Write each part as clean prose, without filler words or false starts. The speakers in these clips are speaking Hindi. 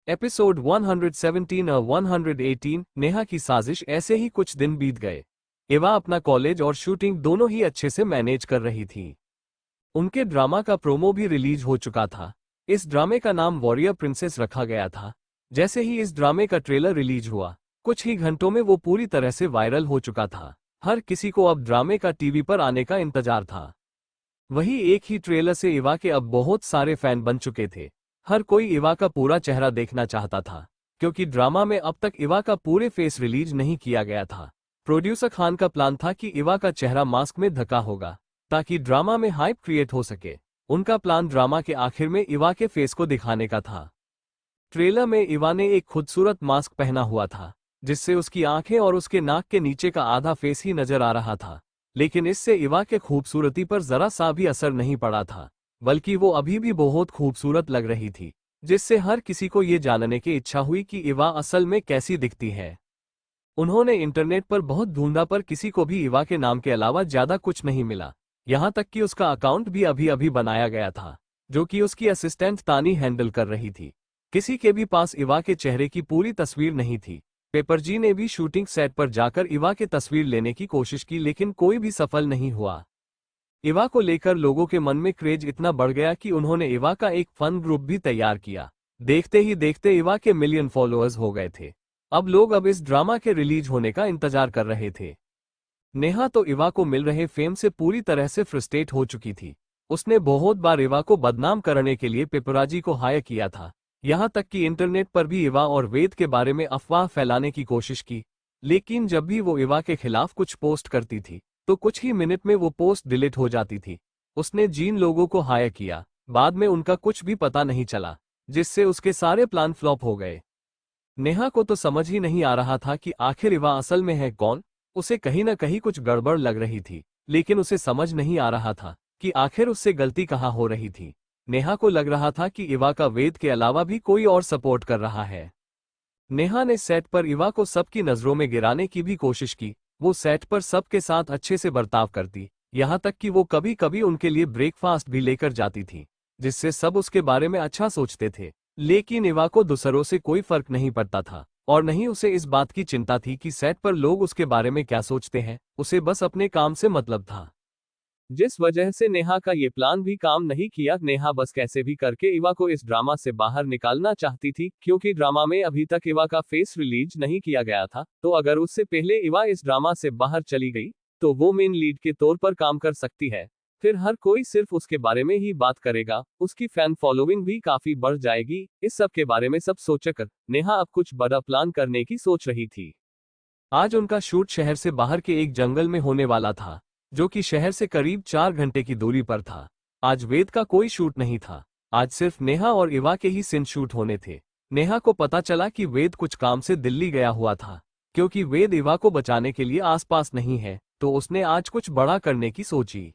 एपिसोड 117 और 118 नेहा की साजिश। ऐसे ही कुछ दिन बीत गए। इवा अपना कॉलेज और शूटिंग दोनों ही अच्छे से मैनेज कर रही थी। उनके ड्रामा का प्रोमो भी रिलीज हो चुका था। इस ड्रामे का नाम वॉरियर प्रिंसेस रखा गया था। जैसे ही इस ड्रामे का ट्रेलर रिलीज हुआ, कुछ ही घंटों में वो पूरी तरह से वायरल हो चुका था। हर किसी को अब ड्रामे का टीवी पर आने का इंतजार था। वही एक ही ट्रेलर से इवा के अब बहुत सारे फैन बन चुके थे। हर कोई इवा का पूरा चेहरा देखना चाहता था, क्योंकि ड्रामा में अब तक इवा का पूरे फेस रिलीज नहीं किया गया था। प्रोड्यूसर खान का प्लान था कि इवा का चेहरा मास्क में ढका होगा, ताकि ड्रामा में हाइप क्रिएट हो सके। उनका प्लान ड्रामा के आखिर में इवा के फेस को दिखाने का था। ट्रेलर में इवा ने एक खूबसूरत मास्क पहना हुआ था, जिससे उसकी आंखें और उसके नाक के नीचे का आधा फेस ही नजर आ रहा था। लेकिन इससे इवा के खूबसूरती पर जरा सा भी असर नहीं पड़ा था, बल्कि वो अभी भी बहुत खूबसूरत लग रही थी, जिससे हर किसी को ये जानने की इच्छा हुई कि इवा असल में कैसी दिखती है। उन्होंने इंटरनेट पर बहुत ढूंढा, पर किसी को भी इवा के नाम के अलावा ज्यादा कुछ नहीं मिला। यहाँ तक कि उसका अकाउंट भी अभी अभी बनाया गया था, जो कि उसकी असिस्टेंट तानी हैंडल कर रही थी। किसी के भी पास इवा के चेहरे की पूरी तस्वीर नहीं थी। पेपर जी ने भी शूटिंग सेट पर जाकर इवा की तस्वीर लेने की कोशिश की, लेकिन कोई भी सफल नहीं हुआ। इवा को लेकर लोगों के मन में क्रेज इतना बढ़ गया कि उन्होंने इवा का एक फन ग्रुप भी तैयार किया। देखते ही देखते इवा के मिलियन फॉलोअर्स हो गए थे। अब इस ड्रामा के रिलीज होने का इंतजार कर रहे थे। नेहा तो इवा को मिल रहे फेम से पूरी तरह से फ्रस्ट्रेट हो चुकी थी। उसने बहुत बार इवा को बदनाम करने के लिए पेपराजी को हायर किया था। यहाँ तक कि इंटरनेट पर भी इवा और वेद के बारे में अफवाह फैलाने की कोशिश की। लेकिन जब भी वो इवा के खिलाफ कुछ पोस्ट करती थी, तो कुछ ही मिनट में वो पोस्ट डिलीट हो जाती थी। उसने जिन लोगों को हायर किया, बाद में उनका कुछ भी पता नहीं चला, जिससे उसके सारे प्लान फ्लॉप हो गए। नेहा को तो समझ ही नहीं आ रहा था कि आखिर इवा असल में है कौन। उसे कहीं ना कहीं कुछ गड़बड़ लग रही थी, लेकिन उसे समझ नहीं आ रहा था कि आखिर उससे गलती कहाँ हो रही थी। नेहा को लग रहा था कि इवा का वेद के अलावा भी कोई और सपोर्ट कर रहा है। नेहा ने सेट पर इवा को सबकी नजरों में गिराने की भी कोशिश की। वो सेट पर सबके साथ अच्छे से बर्ताव करती, यहाँ तक कि वो कभी कभी उनके लिए ब्रेकफास्ट भी लेकर जाती थी, जिससे सब उसके बारे में अच्छा सोचते थे। लेकिन इवा को दूसरों से कोई फर्क नहीं पड़ता था, और नहीं उसे इस बात की चिंता थी कि सेट पर लोग उसके बारे में क्या सोचते हैं। उसे बस अपने काम से मतलब था, जिस वजह से नेहा का ये प्लान भी काम नहीं किया। नेहा बस कैसे भी करके इवा को इस ड्रामा से बाहर निकालना चाहती थी, क्योंकि ड्रामा में अभी तक इवा का फेस रिलीज नहीं किया गया था। तो अगर उससे पहले इवा इस ड्रामा से बाहर चली गई, तो वो मेन लीड के तौर पर काम कर सकती है। फिर हर कोई सिर्फ उसके बारे में ही बात करेगा, उसकी फैन फॉलोइंग भी काफी बढ़ जाएगी। इस सब के बारे में सब सोचकर नेहा अब कुछ बड़ा प्लान करने की सोच रही थी। आज उनका शूट शहर से बाहर के एक जंगल में होने वाला था, जो कि शहर से करीब 4 घंटे की दूरी पर था। आज वेद का कोई शूट नहीं था। आज सिर्फ नेहा और इवा के ही सीन शूट होने थे। नेहा को पता चला कि वेद कुछ काम से दिल्ली गया हुआ था। क्योंकि वेद इवा को बचाने के लिए आसपास नहीं है, तो उसने आज कुछ बड़ा करने की सोची।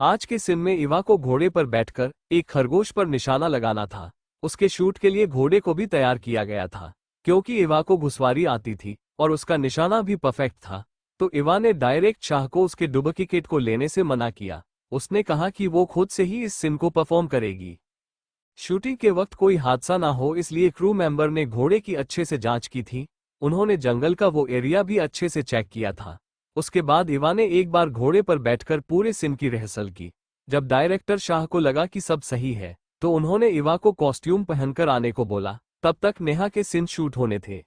आज के सीन में इवा को घोड़े पर बैठकर एक खरगोश पर निशाना लगाना था। उसके शूट के लिए घोड़े को भी तैयार किया गया था, क्योंकि इवा को घुसवारी आती थी और उसका निशाना भी परफेक्ट था। तो इवा ने डायरेक्ट शाह को उसके डुप्लीकेट को लेने से मना किया। उसने कहा कि वो खुद से ही इस सीन को परफॉर्म करेगी। शूटिंग के वक्त कोई हादसा ना हो, इसलिए क्रू मेंबर ने घोड़े की अच्छे से जांच की थी। उन्होंने जंगल का वो एरिया भी अच्छे से चेक किया था। उसके बाद इवा ने एक बार घोड़े पर बैठकर पूरे सीन की रिहर्सल की। जब डायरेक्टर शाह को लगा कि सब सही है, तो उन्होंने इवा को कॉस्ट्यूम पहनकर आने को बोला। तब तक नेहा के सीन शूट होने थे।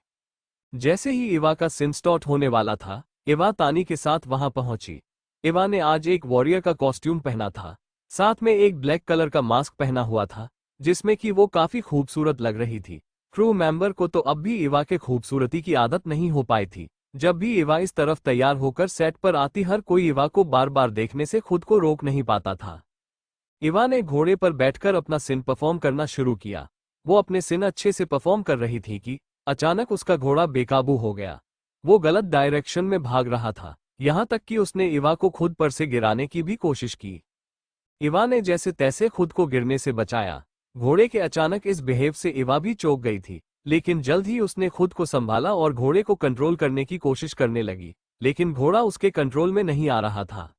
जैसे ही इवा का सीन स्टार्ट होने वाला था, इवा तानी के साथ वहां पहुंची। इवा ने आज एक वॉरियर का कॉस्ट्यूम पहना था, साथ में एक ब्लैक कलर का मास्क पहना हुआ था, जिसमें कि वो काफी खूबसूरत लग रही थी। क्रू मेंबर को तो अब भी इवा के खूबसूरती की आदत नहीं हो पाई थी। जब भी इवा इस तरफ तैयार होकर सेट पर आती, हर कोई इवा को बार बार देखने से खुद को रोक नहीं पाता था। इवा ने घोड़े पर बैठकर अपना सीन परफॉर्म करना शुरू किया। वो अपने सीन अच्छे से परफॉर्म कर रही थी कि अचानक उसका घोड़ा बेकाबू हो गया। वो गलत डायरेक्शन में भाग रहा था, यहाँ तक कि उसने इवा को खुद पर से गिराने की भी कोशिश की। इवा ने जैसे तैसे खुद को गिरने से बचाया। घोड़े के अचानक इस बिहेव से इवा भी चौंक गई थी, लेकिन जल्द ही उसने खुद को संभाला और घोड़े को कंट्रोल करने की कोशिश करने लगी। लेकिन घोड़ा उसके कंट्रोल में नहीं आ रहा था।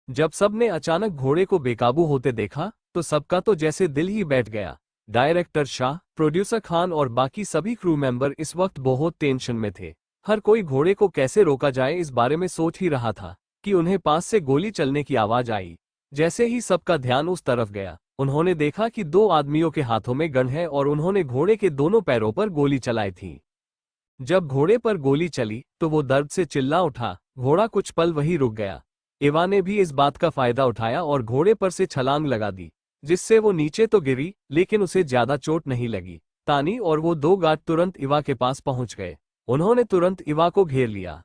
जब सबने अचानक घोड़े को बेकाबू होते देखा, तो सबका तो जैसे दिल ही बैठ गया। डायरेक्टर शाह, प्रोड्यूसर खान और बाकी सभी क्रू मेंबर इस वक्त बहुत टेंशन में थे। हर कोई घोड़े को कैसे रोका जाए इस बारे में सोच ही रहा था कि उन्हें पास से गोली चलने की आवाज आई। जैसे ही सबका ध्यान उस तरफ गया, उन्होंने देखा कि दो आदमियों के हाथों में गन है और उन्होंने घोड़े के दोनों पैरों पर गोली चलाई थी। जब घोड़े पर गोली चली तो वो दर्द से चिल्ला उठा। घोड़ा कुछ पल वहीं रुक गया। एवा ने भी इस बात का फायदा उठाया और घोड़े पर से छलांग लगा दी, जिससे वो नीचे तो गिरी लेकिन उसे ज्यादा चोट नहीं लगी। तानी और वो दो गार्ड तुरंत इवा के पास पहुंच गए। उन्होंने तुरंत इवा को घेर लिया।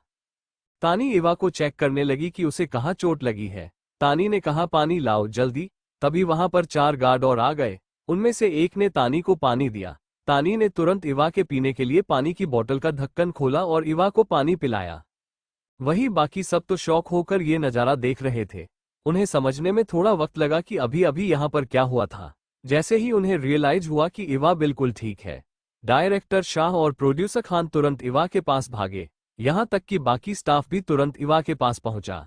तानी इवा को चेक करने लगी कि उसे कहाँ चोट लगी है। तानी ने कहा, पानी लाओ जल्दी। तभी वहां पर 4 गार्ड और आ गए। उनमें से एक ने तानी को पानी दिया। तानी ने तुरंत इवा के पीने के लिए पानी की बोतल का ढक्कन खोला और इवा को पानी पिलाया। वही बाकी सब तो शौक होकर ये नज़ारा देख रहे थे। उन्हें समझने में थोड़ा वक्त लगा कि अभी अभी यहाँ पर क्या हुआ था। जैसे ही उन्हें रियलाइज हुआ कि इवा बिल्कुल ठीक है, डायरेक्टर शाह और प्रोड्यूसर खान तुरंत इवा के पास भागे। यहाँ तक कि बाकी स्टाफ भी तुरंत इवा के पास पहुंचा।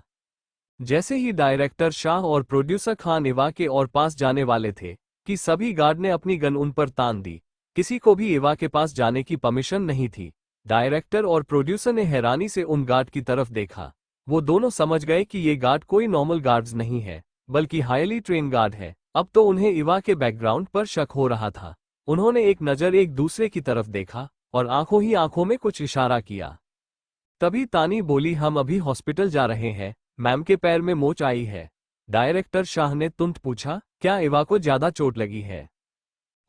जैसे ही डायरेक्टर शाह और प्रोड्यूसर खान इवा के और पास जाने वाले थे कि सभी गार्ड ने अपनी गन उन पर तान दी। किसी को भी इवा के पास जाने की परमिशन नहीं थी। डायरेक्टर और प्रोड्यूसर ने हैरानी से उन गार्ड की तरफ देखा। वो दोनों समझ गए कि ये गार्ड कोई नॉर्मल गार्ड्स नहीं है, बल्कि हाईली ट्रेन गार्ड है। अब तो उन्हें इवा के बैकग्राउंड पर शक हो रहा था। उन्होंने एक नज़र एक दूसरे की तरफ देखा और आंखों ही आंखों में कुछ इशारा किया। तभी तानी बोली, हम अभी हॉस्पिटल जा रहे हैं, मैम के पैर में मोच आई है। डायरेक्टर शाह ने तुरंत पूछा, क्या इवा को ज्यादा चोट लगी है?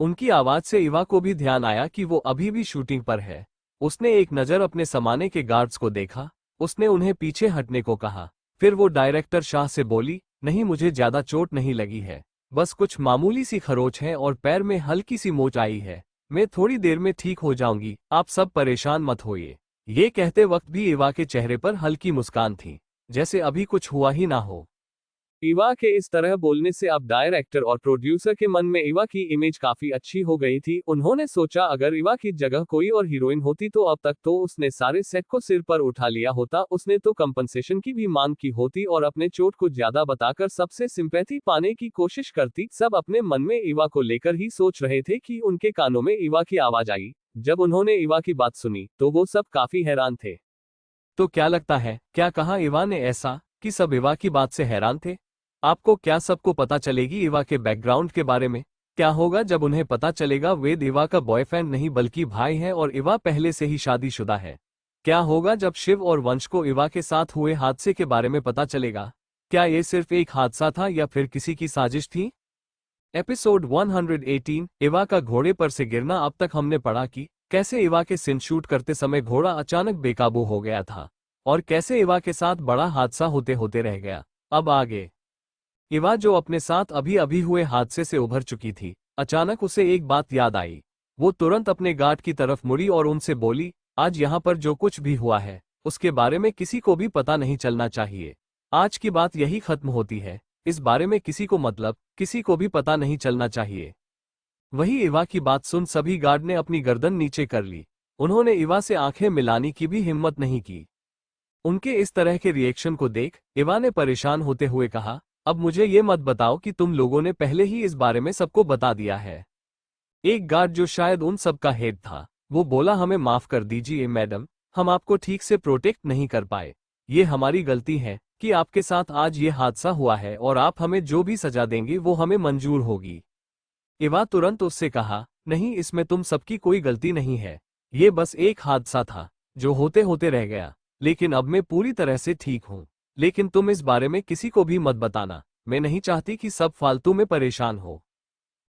उनकी आवाज से इवा को भी ध्यान आया कि वो अभी भी शूटिंग पर है। उसने एक नज़र अपने समाने के गार्ड्स को देखा। उसने उन्हें पीछे हटने को कहा। फिर वो डायरेक्टर शाह से बोली, नहीं, मुझे ज्यादा चोट नहीं लगी है, बस कुछ मामूली सी खरोच है और पैर में हल्की सी मोच आई है। मैं थोड़ी देर में ठीक हो जाऊंगी, आप सब परेशान मत होइए। ये कहते वक्त भी इवा के चेहरे पर हल्की मुस्कान थी, जैसे अभी कुछ हुआ ही ना हो। इवा के इस तरह बोलने से अब डायरेक्टर और प्रोड्यूसर के मन में इवा की इमेज काफी अच्छी हो गई थी। उन्होंने सोचा अगर इवा की जगह कोई और हीरोइन होती तो अब तक तो उसने सारे सेट को सिर पर उठा लिया होता। उसने तो कंपनसेशन की भी मांग की होती और अपने चोट को ज्यादा बताकर सबसे सिंपैथी पाने की कोशिश करती। सब अपने मन में इवा को लेकर ही सोच रहे थे कि उनके कानों में इवा की आवाज आई। जब उन्होंने इवा की बात सुनी तो वो सब काफी हैरान थे। तो क्या लगता है, क्या कहा इवा ने ऐसा कि सब इवा की बात से हैरान थे? आपको क्या सबको पता चलेगी इवा के बैकग्राउंड के बारे में? क्या होगा जब उन्हें पता चलेगा वेद इवा का बॉयफ्रेंड नहीं बल्कि भाई है और इवा पहले से ही शादीशुदा है? क्या होगा जब शिव और वंश को इवा के साथ हुए हादसे के बारे में पता चलेगा? क्या ये सिर्फ एक हादसा था या फिर किसी की साजिश थी? एपिसोड 118 इवा का घोड़े पर से गिरना। अब तक हमने पढ़ा कि कैसे इवा के सीन शूट करते समय घोड़ा अचानक बेकाबू हो गया था और कैसे इवा के साथ बड़ा हादसा होते होते रह गया। अब आगे इवा जो अपने साथ अभी अभी हुए हादसे से उभर चुकी थी, अचानक उसे एक बात याद आई। वो तुरंत अपने गार्ड की तरफ मुड़ी और उनसे बोली, आज यहाँ पर जो कुछ भी हुआ है उसके बारे में किसी को भी पता नहीं चलना चाहिए। आज की बात यही खत्म होती है। इस बारे में किसी को मतलब किसी को भी पता नहीं चलना चाहिए। वही इवा की बात सुन सभी गार्ड ने अपनी गर्दन नीचे कर ली। उन्होंने इवा से आंखें मिलाने की भी हिम्मत नहीं की। उनके इस तरह के रिएक्शन को देख इवा ने परेशान होते हुए कहा, अब मुझे ये मत बताओ कि तुम लोगों ने पहले ही इस बारे में सबको बता दिया है। एक गार्ड जो शायद उन सब का हेड था, वो बोला, हमें माफ कर दीजिए मैडम, हम आपको ठीक से प्रोटेक्ट नहीं कर पाए। ये हमारी गलती है कि आपके साथ आज ये हादसा हुआ है और आप हमें जो भी सजा देंगे वो हमें मंजूर होगी। इवा तुरंत उससे कहा, नहीं, इसमें तुम सबकी कोई गलती नहीं है। ये बस एक हादसा था जो होते होते रह गया, लेकिन अब मैं पूरी तरह से ठीक हूँ। लेकिन तुम इस बारे में किसी को भी मत बताना। मैं नहीं चाहती कि सब फालतू में परेशान हो।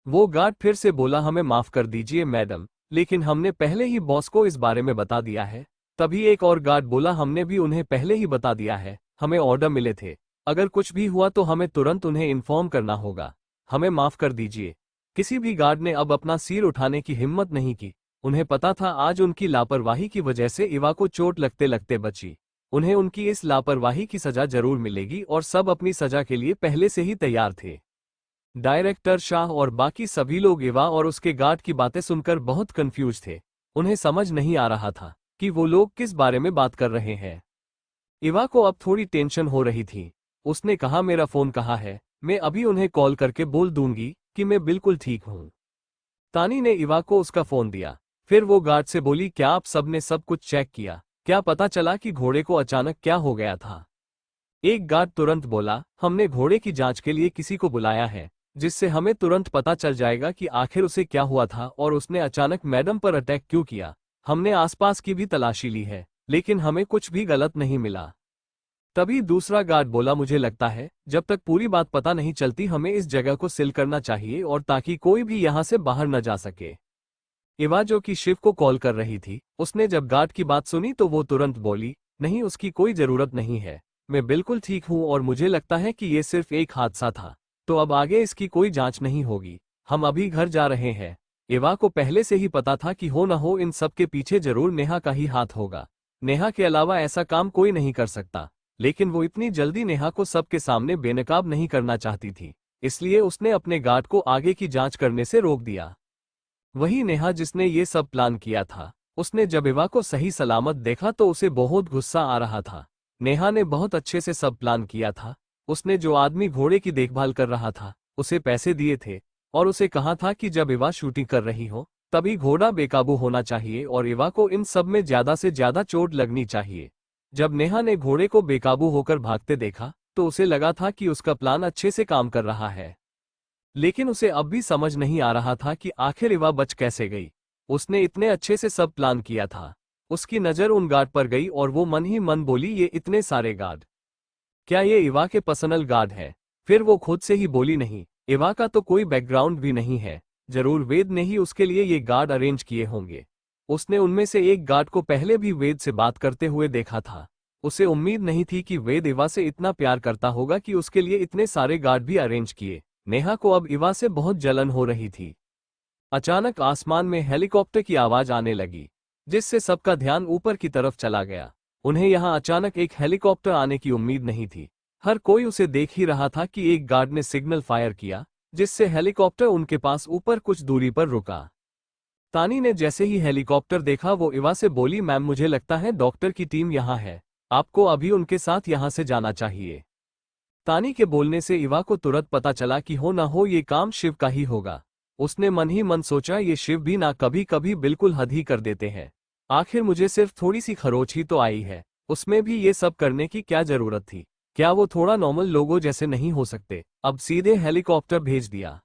वो गार्ड फिर से बोला, हमें माफ कर दीजिए मैडम, लेकिन हमने पहले ही बॉस को इस बारे में बता दिया है। तभी एक और गार्ड बोला, हमने भी उन्हें पहले ही बता दिया है, हमें ऑर्डर मिले थे, अगर कुछ भी हुआ तो हमें तुरंत उन्हें इन्फॉर्म करना होगा। हमें माफ कर दीजिए। किसी भी गार्ड ने अब अपना सिर उठाने की हिम्मत नहीं की। उन्हें पता था आज उनकी लापरवाही की वजह से इवा को चोट लगते लगते बची। उन्हें उनकी इस लापरवाही की सजा जरूर मिलेगी और सब अपनी सजा के लिए पहले से ही तैयार थे। डायरेक्टर शाह और बाकी सभी लोग इवा और उसके गार्ड की बातें सुनकर बहुत कंफ्यूज थे। उन्हें समझ नहीं आ रहा था कि वो लोग किस बारे में बात कर रहे हैं। इवा को अब थोड़ी टेंशन हो रही थी। उसने कहा, मेरा फोन कहाँ है? मैं अभी उन्हें कॉल करके बोल दूंगी कि मैं बिल्कुल ठीक हूँ। तानी ने इवा को उसका फोन दिया। फिर वो गार्ड से बोली, क्या आप सबने सब कुछ चेक किया? क्या पता चला कि घोड़े को अचानक क्या हो गया था? एक गार्ड तुरंत बोला, हमने घोड़े की जांच के लिए किसी को बुलाया है, जिससे हमें तुरंत पता चल जाएगा कि आखिर उसे क्या हुआ था और उसने अचानक मैडम पर अटैक क्यों किया। हमने आसपास की भी तलाशी ली है, लेकिन हमें कुछ भी गलत नहीं मिला। तभी दूसरा गार्ड बोला, मुझे लगता है जब तक पूरी बात पता नहीं चलती हमें इस जगह को सील करना चाहिए और ताकि कोई भी यहां से बाहर न जा सके। इवा जो कि शिव को कॉल कर रही थी, उसने जब गार्ड की बात सुनी तो वो तुरंत बोली, नहीं उसकी कोई जरूरत नहीं है, मैं बिल्कुल ठीक हूं और मुझे लगता है कि ये सिर्फ एक हादसा था, तो अब आगे इसकी कोई जांच नहीं होगी, हम अभी घर जा रहे हैं। इवा को पहले से ही पता था कि हो न हो इन सब के पीछे जरूर नेहा का ही हाथ होगा। नेहा के अलावा ऐसा काम कोई नहीं कर सकता, लेकिन वो इतनी जल्दी नेहा को सबके सामने बेनकाब नहीं करना चाहती थी, इसलिए उसने अपने गार्ड को आगे की जांच करने से रोक दिया। वही नेहा जिसने ये सब प्लान किया था, उसने जब इवा को सही सलामत देखा तो उसे बहुत गुस्सा आ रहा था। नेहा ने बहुत अच्छे से सब प्लान किया था। उसने जो आदमी घोड़े की देखभाल कर रहा था उसे पैसे दिए थे और उसे कहा था कि जब इवा शूटिंग कर रही हो तभी घोड़ा बेकाबू होना चाहिए और इवा को इन सब में ज्यादा से ज्यादा चोट लगनी चाहिए। जब नेहा ने घोड़े को बेकाबू होकर भागते देखा तो उसे लगा था कि उसका प्लान अच्छे से काम कर रहा है, लेकिन उसे अब भी समझ नहीं आ रहा था कि आखिर इवा बच कैसे गई। उसने इतने अच्छे से सब प्लान किया था। उसकी नज़र उन गार्ड पर गई और वो मन ही मन बोली, ये इतने सारे गार्ड, क्या ये इवा के पर्सनल गार्ड है? फिर वो खुद से ही बोली, नहीं, इवा का तो कोई बैकग्राउंड भी नहीं है, जरूर वेद ने ही उसके लिए ये गार्ड अरेंज किए होंगे। उसने उनमें से एक गार्ड को पहले भी वेद से बात करते हुए देखा था। उसे उम्मीद नहीं थी कि वेद इवा से इतना प्यार करता होगा कि उसके लिए इतने सारे गार्ड भी अरेंज किए। नेहा को अब इवा से बहुत जलन हो रही थी। अचानक आसमान में हेलीकॉप्टर की आवाज आने लगी, जिससे सबका ध्यान ऊपर की तरफ चला गया। उन्हें यहां अचानक एक हेलीकॉप्टर आने की उम्मीद नहीं थी। हर कोई उसे देख ही रहा था कि एक गार्ड ने सिग्नल फायर किया, जिससे हेलीकॉप्टर उनके पास ऊपर कुछ दूरी पर रुका। तानी ने जैसे ही हेलीकॉप्टर देखा वो इवा से बोली, मैम मुझे लगता है डॉक्टर की टीम यहाँ है, आपको अभी उनके साथ यहाँ से जाना चाहिए। तानी के बोलने से इवा को तुरंत पता चला कि हो ना हो ये काम शिव का ही होगा। उसने मन ही मन सोचा, ये शिव भी ना कभी कभी बिल्कुल हद ही कर देते हैं। आखिर मुझे सिर्फ थोड़ी सी खरोच ही तो आई है, उसमें भी ये सब करने की क्या जरूरत थी? क्या वो थोड़ा नॉर्मल लोगों जैसे नहीं हो सकते? अब सीधे हेलीकॉप्टर भेज दिया।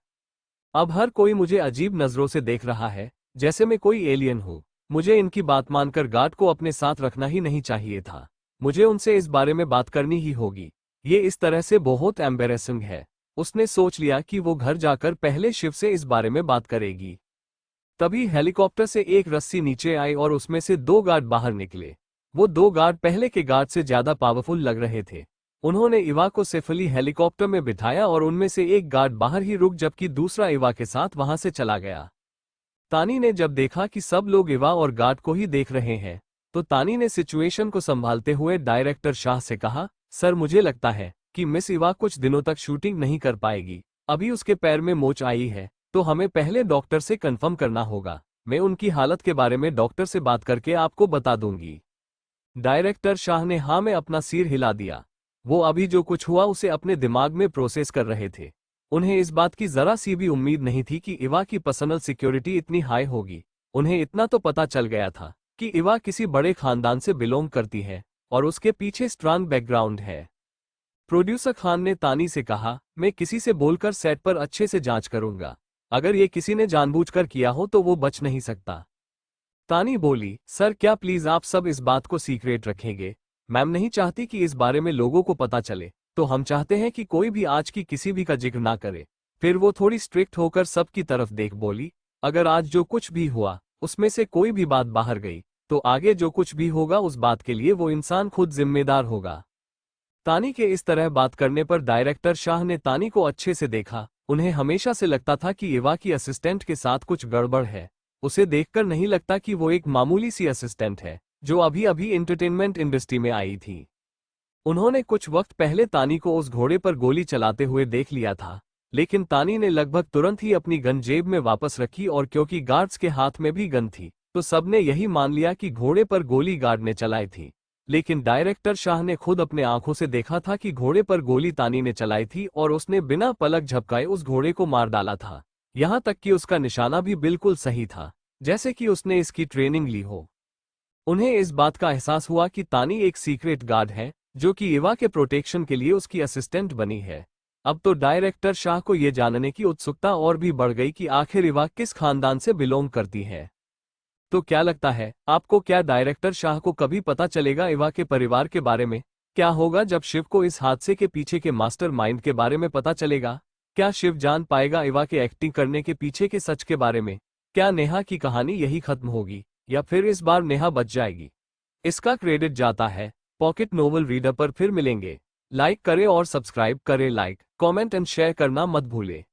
अब हर कोई मुझे अजीब नजरों से देख रहा है, जैसे मैं कोई एलियन हूँ। मुझे इनकी बात मानकर गार्ड को अपने साथ रखना ही नहीं चाहिए था। मुझे उनसे इस बारे में बात करनी ही होगी। ये इस तरह से बहुत एम्बेरेसिंग है। उसने सोच लिया कि वो घर जाकर पहले शिव से इस बारे में बात करेगी। तभी हेलीकॉप्टर से एक रस्सी नीचे आई और उसमें से दो गार्ड बाहर निकले। वो दो गार्ड पहले के गार्ड से ज्यादा पावरफुल लग रहे थे। उन्होंने इवा को सेफली हेलीकॉप्टर में बिठाया और उनमें से एक गार्ड बाहर ही रुक जबकि दूसरा इवा के साथ वहां से चला गया। तानी ने जब देखा कि सब लोग इवा और गार्ड को ही देख रहे हैं, तो तानी ने सिचुएशन को संभालते हुए डायरेक्टर शाह से कहा, सर मुझे लगता है कि मिस इवा कुछ दिनों तक शूटिंग नहीं कर पाएगी। अभी उसके पैर में मोच आई है, तो हमें पहले डॉक्टर से कंफर्म करना होगा। मैं उनकी हालत के बारे में डॉक्टर से बात करके आपको बता दूंगी। डायरेक्टर शाह ने हाँ में अपना सिर हिला दिया। वो अभी जो कुछ हुआ उसे अपने दिमाग में प्रोसेस कर रहे थे। उन्हें इस बात की जरा सी भी उम्मीद नहीं थी कि इवा की पर्सनल सिक्योरिटी इतनी हाई होगी। उन्हें इतना तो पता चल गया था कि इवा किसी बड़े खानदान से बिलोंग करती है और उसके पीछे स्ट्रांग बैकग्राउंड है। प्रोड्यूसर खान ने तानी से कहा, मैं किसी से बोलकर सेट पर अच्छे से जांच करूंगा। अगर ये किसी ने जानबूझकर किया हो तो वो बच नहीं सकता। तानी बोली, सर क्या प्लीज आप सब इस बात को सीक्रेट रखेंगे? मैम नहीं चाहती कि इस बारे में लोगों को पता चले, तो हम चाहते हैं कि कोई भी आज की किसी भी का जिक्र ना करे। फिर वो थोड़ी स्ट्रिक्ट होकर सबकी तरफ देख बोली, अगर आज जो कुछ भी हुआ उसमें से कोई भी बात बाहर गई तो आगे जो कुछ भी होगा उस बात के लिए वो इंसान खुद जिम्मेदार होगा। तानी के इस तरह बात करने पर डायरेक्टर शाह ने तानी को अच्छे से देखा। उन्हें हमेशा से लगता था कि इवा की असिस्टेंट के साथ कुछ गड़बड़ है। उसे देखकर नहीं लगता कि वो एक मामूली सी असिस्टेंट है जो अभी अभी एंटरटेनमेंट इंडस्ट्री में आई थी। उन्होंने कुछ वक्त पहले तानी को उस घोड़े पर गोली चलाते हुए देख लिया था, लेकिन तानी ने लगभग तुरंत ही अपनी गन जेब में वापस रखी और क्योंकि गार्ड्स के हाथ में भी गन थी तो सबने यही मान लिया कि घोड़े पर गोली गार्ड ने चलाई थी। लेकिन डायरेक्टर शाह ने खुद अपने आंखों से देखा था कि घोड़े पर गोली तानी ने चलाई थी और उसने बिना पलक झपकाए उस घोड़े को मार डाला था। यहां तक कि उसका निशाना भी बिल्कुल सही था, जैसे कि उसने इसकी ट्रेनिंग ली हो। उन्हें इस बात का एहसास हुआ कि तानी एक सीक्रेट गार्ड है, जो कि एवा के प्रोटेक्शन के लिए उसकी असिस्टेंट बनी है। अब तो डायरेक्टर शाह को यह जानने की उत्सुकता और भी बढ़ गई कि आखिर एवा किस खानदान से बिलोंग करती है। तो क्या लगता है आपको, क्या डायरेक्टर शाह को कभी पता चलेगा एवा के परिवार के बारे में? क्या होगा जब शिव को इस हादसे के पीछे के मास्टरमाइंड के बारे में पता चलेगा? क्या शिव जान पाएगा एवा के एक्टिंग करने के पीछे के सच के बारे में? क्या नेहा की कहानी यही खत्म होगी, या फिर इस बार नेहा बच जाएगी? इसका क्रेडिट जाता है पॉकेट नोवेल रीडर पर। फिर मिलेंगे। लाइक करें और सब्सक्राइब करें। लाइक, कमेंट एंड शेयर करना मत भूलें।